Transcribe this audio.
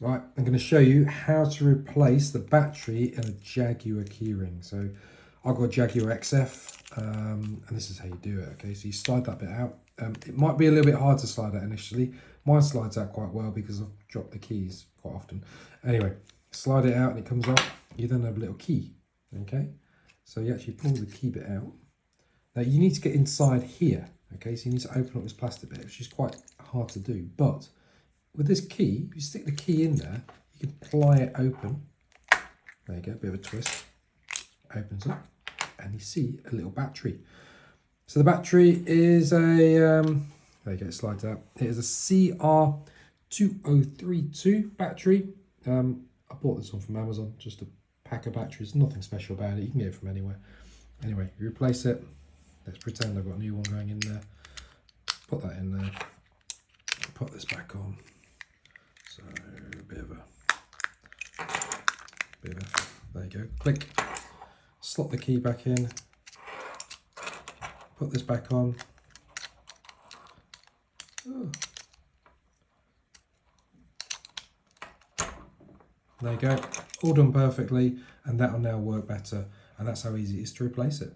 Right, I'm going to show you how to replace the battery in a Jaguar keyring. So I've got a Jaguar XF, and this is how you do it. Okay, so you slide that bit out. It might be a little bit hard to slide out initially. Mine slides out quite well because I've dropped the keys quite often. Anyway, slide it out and it comes off. You then have a little key. Okay, so you actually pull the key bit out. Now you need to get inside here. Okay, so you need to open up this plastic bit, which is quite hard to do, but with this key, if you stick the key in there, you can pry it open. There you go, a bit of a twist. Opens up, and you see a little battery. So the battery is a, there you go, it slides out. It is a CR2032 battery. I bought this one from Amazon, just a pack of batteries, nothing special about it. You can get it from anywhere. Anyway, you replace it. Let's pretend I've got a new one going in there. Put that in there. Put this back on. So a bit of effort. There you go. Click. Slot the key back in. Put this back on. Oh. There you go. All done perfectly, and that will now work better. And that's how easy it is to replace it.